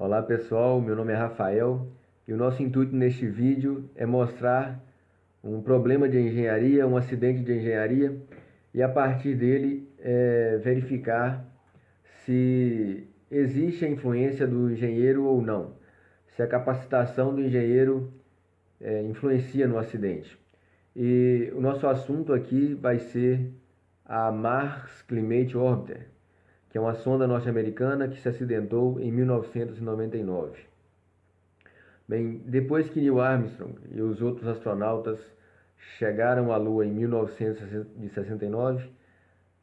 Olá pessoal, meu nome é Rafael e o nosso intuito neste vídeo é mostrar um problema de engenharia, um acidente de engenharia e a partir dele verificar se existe a influência do engenheiro ou não, se a capacitação do engenheiro influencia no acidente. E o nosso assunto aqui vai ser a Mars Climate Orbiter, que é uma sonda norte-americana que se acidentou em 1999. Bem, depois que Neil Armstrong e os outros astronautas chegaram à Lua em 1969,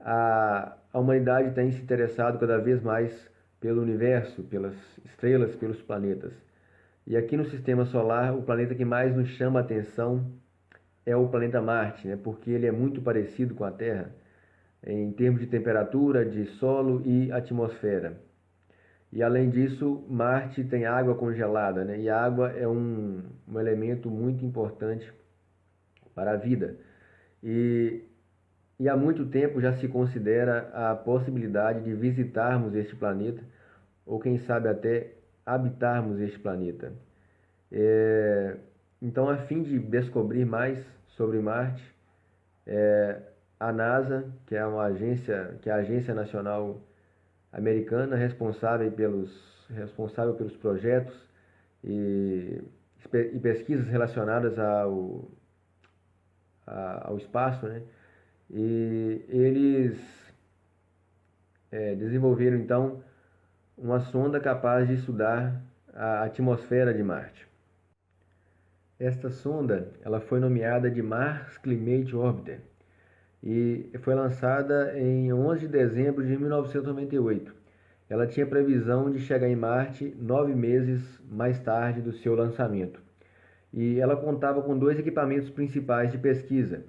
a humanidade tem se interessado cada vez mais pelo universo, pelas estrelas, pelos planetas. E aqui no Sistema Solar, o planeta que mais nos chama a atenção é o planeta Marte, né? Porque ele é muito parecido com a Terra em termos de temperatura, de solo e atmosfera. E além disso, Marte tem água congelada, né? E a água é um elemento muito importante para a vida. E, e há muito tempo já se considera a possibilidade de visitarmos este planeta, ou quem sabe até habitarmos este planeta. Então, a fim de descobrir mais sobre Marte, a NASA, que é a Agência Nacional Americana responsável pelos projetos e, e pesquisas relacionadas ao espaço, né? E eles desenvolveram então uma sonda capaz de estudar a atmosfera de Marte. Esta sonda ela foi nomeada de Mars Climate Orbiter e foi lançada em 11 de dezembro de 1998. Ela tinha previsão de chegar em Marte 9 meses mais tarde do seu lançamento. E ela contava com dois equipamentos principais de pesquisa.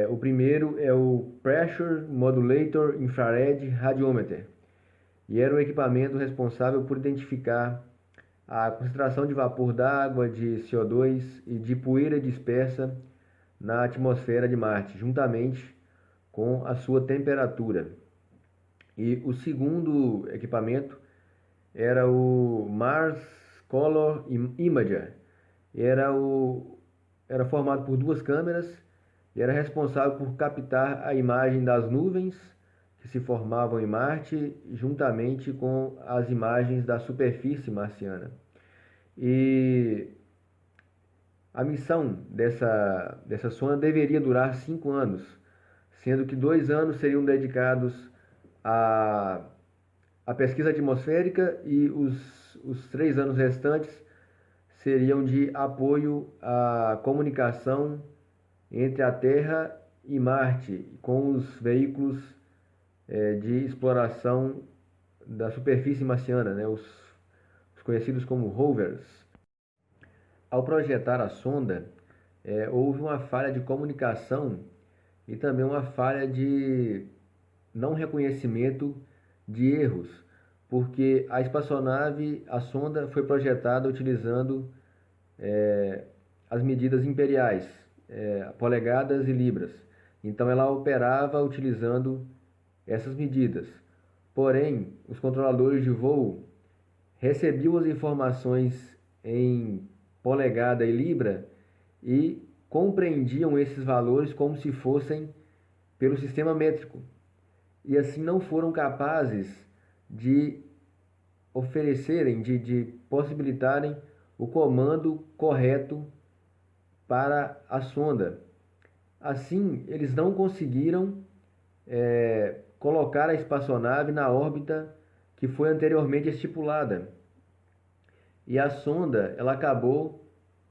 O primeiro é o Pressure Modulator Infrared Radiometer, e era o equipamento responsável por identificar a concentração de vapor d'água, de CO2 e de poeira dispersa na atmosfera de Marte, juntamente com a sua temperatura. E o segundo equipamento era o Mars Color Imager. Era formado por duas câmeras e era responsável por captar a imagem das nuvens que se formavam em Marte, juntamente com as imagens da superfície marciana. E a missão dessa sonda deveria durar 5 anos, sendo que 2 anos seriam dedicados à pesquisa atmosférica e os 3 anos restantes seriam de apoio à comunicação entre a Terra e Marte, com os veículos de exploração da superfície marciana, né? Os conhecidos como rovers. Ao projetar a sonda, houve uma falha de comunicação e também uma falha de não reconhecimento de erros, porque a espaçonave, a sonda, foi projetada utilizando as medidas imperiais, polegadas e libras. Então ela operava utilizando essas medidas. Porém, os controladores de voo recebiam as informações em polegada e libra e compreendiam esses valores como se fossem pelo sistema métrico. E assim não foram capazes de oferecerem, de possibilitarem o comando correto para a sonda. Assim, eles não conseguiram colocar a espaçonave na órbita que foi anteriormente estipulada. E a sonda ela acabou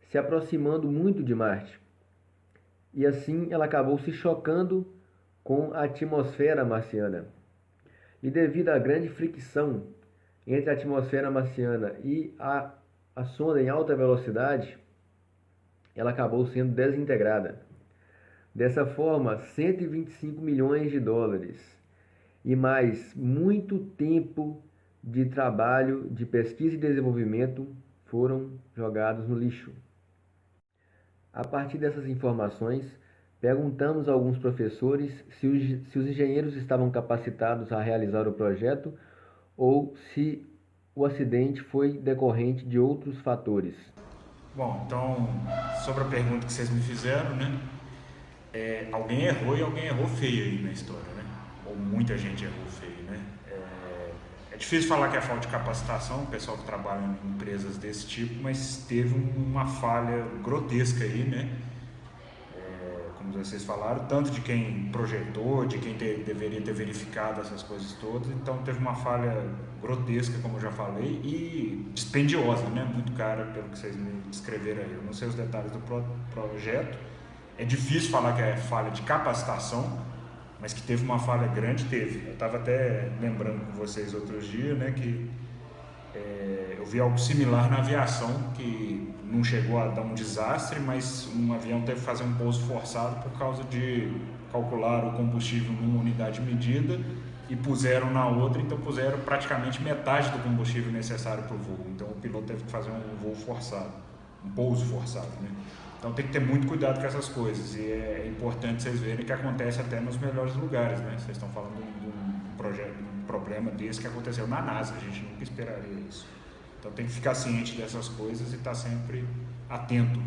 se aproximando muito de Marte. E assim ela acabou se chocando com a atmosfera marciana. E devido à grande fricção entre a atmosfera marciana e a sonda em alta velocidade, ela acabou sendo desintegrada. Dessa forma, 125 milhões de dólares e mais muito tempo de trabalho de pesquisa e desenvolvimento foram jogados no lixo. A partir dessas informações, perguntamos a alguns professores se os engenheiros estavam capacitados a realizar o projeto ou se o acidente foi decorrente de outros fatores? Bom, então, sobre a pergunta que vocês me fizeram, né? Alguém errou e alguém errou feio aí na história, né? Ou muita gente errou feio, né? É difícil falar que é falta de capacitação, o pessoal que trabalha em empresas desse tipo, mas teve uma falha grotesca aí, né? Como vocês falaram, tanto de quem projetou, de quem deveria ter verificado essas coisas todas. Então teve uma falha grotesca, como eu já falei, e dispendiosa, né? Muito cara, pelo que vocês me descreveram aí. Eu não sei os detalhes do projeto. É difícil falar que é falha de capacitação, mas que teve uma falha grande, teve. Eu estava até lembrando com vocês outros dias, né, que eu vi algo similar na aviação, que não chegou a dar um desastre, mas um avião teve que fazer um pouso forçado por causa de calcular o combustível numa unidade medida e puseram na outra, então puseram praticamente metade do combustível necessário para o voo. Então o piloto teve que fazer um voo forçado, um pouso forçado, né? Então tem que ter muito cuidado com essas coisas e é importante vocês verem que acontece até nos melhores lugares, né? Vocês estão falando de um projeto, de um problema desse que aconteceu na NASA, a gente nunca esperaria isso. Então tem que ficar ciente dessas coisas e estar sempre atento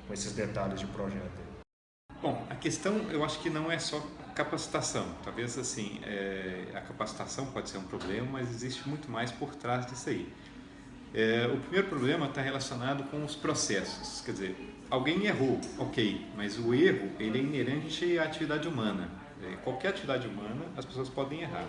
com esses detalhes de projeto. Bom, a questão eu acho que não é só capacitação. Talvez assim, a capacitação pode ser um problema, mas existe muito mais por trás disso aí. O primeiro problema está relacionado com os processos. Quer dizer, alguém errou, ok, mas o erro ele é inerente à atividade humana. Qualquer atividade humana, as pessoas podem errar.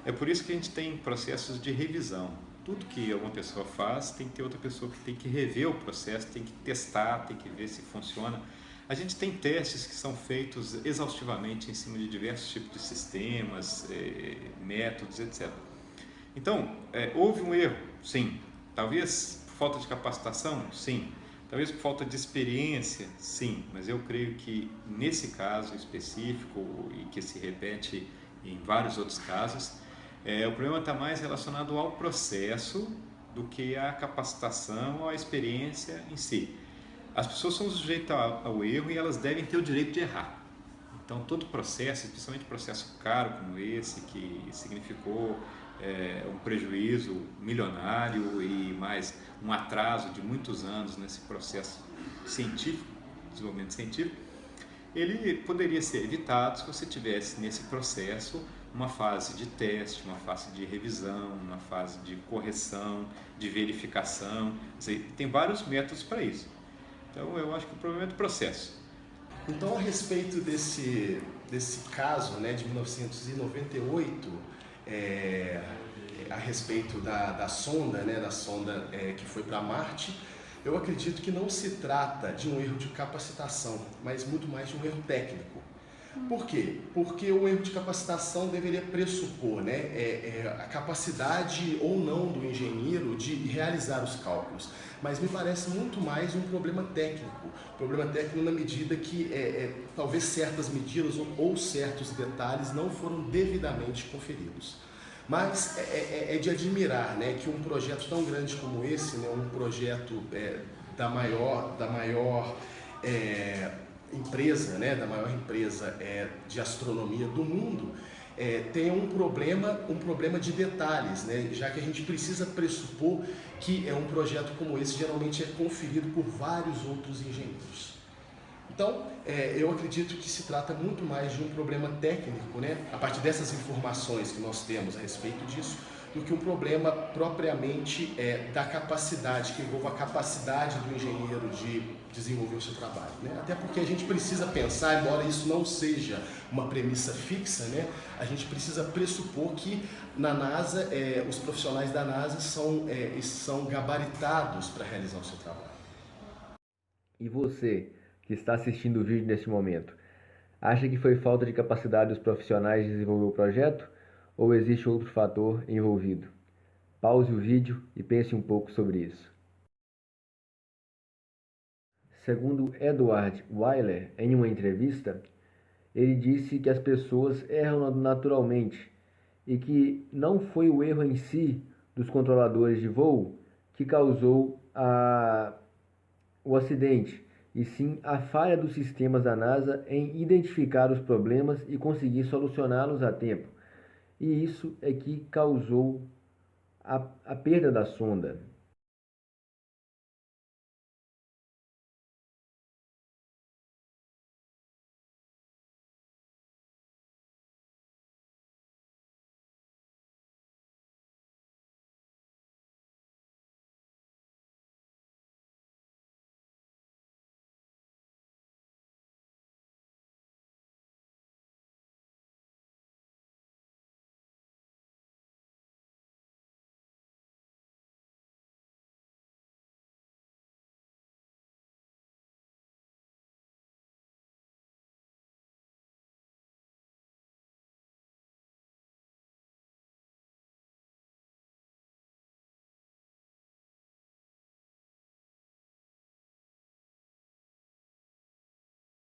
É por isso que a gente tem processos de revisão. Tudo que uma pessoa faz, tem que ter outra pessoa que tem que rever o processo, tem que testar, tem que ver se funciona. A gente tem testes que são feitos exaustivamente em cima de diversos tipos de sistemas, métodos, etc. Então, houve um erro? Sim. Talvez por falta de capacitação? Sim. Talvez por falta de experiência? Sim. Mas eu creio que nesse caso específico, e que se repete em vários outros casos, o problema está mais relacionado ao processo do que à capacitação ou à experiência em si. As pessoas são sujeitas ao erro e elas devem ter o direito de errar. Então, todo processo, especialmente processo caro como esse, que significou um prejuízo milionário e mais um atraso de muitos anos nesse processo científico, desenvolvimento científico, ele poderia ser evitado se você tivesse nesse processo uma fase de teste, uma fase de revisão, uma fase de correção, de verificação. Tem vários métodos para isso. Então, eu acho que o problema é do processo. Então, a respeito desse caso, né, de 1998, a respeito da sonda, né, que foi para Marte, eu acredito que não se trata de um erro de capacitação, mas muito mais de um erro técnico. Por quê? Porque o erro de capacitação deveria pressupor, né, a capacidade ou não do engenheiro de realizar os cálculos. Mas me parece muito mais um problema técnico. Problema técnico na medida que talvez certas medidas ou certos detalhes não foram devidamente conferidos. Mas é de admirar, né, que um projeto tão grande como esse, né, um projeto da maior empresa, né, da maior empresa de astronomia do mundo, tem um problema de detalhes, né, já que a gente precisa pressupor que um projeto como esse geralmente é conferido por vários outros engenheiros. Então, eu acredito que se trata muito mais de um problema técnico, né, a partir dessas informações que nós temos a respeito disso, do que um problema propriamente da capacidade, que envolva a capacidade do engenheiro de desenvolver o seu trabalho, né? Até porque a gente precisa pensar, embora isso não seja uma premissa fixa, né, a gente precisa pressupor que na NASA, os profissionais da NASA são gabaritados para realizar o seu trabalho. E você, que está assistindo o vídeo neste momento, acha que foi falta de capacidade dos profissionais de desenvolver o projeto? Ou existe outro fator envolvido? Pause o vídeo e pense um pouco sobre isso. Segundo Edward Wyler, em uma entrevista, ele disse que as pessoas erram naturalmente e que não foi o erro em si dos controladores de voo que causou o acidente, e sim a falha dos sistemas da NASA em identificar os problemas e conseguir solucioná-los a tempo. E isso é que causou a perda da sonda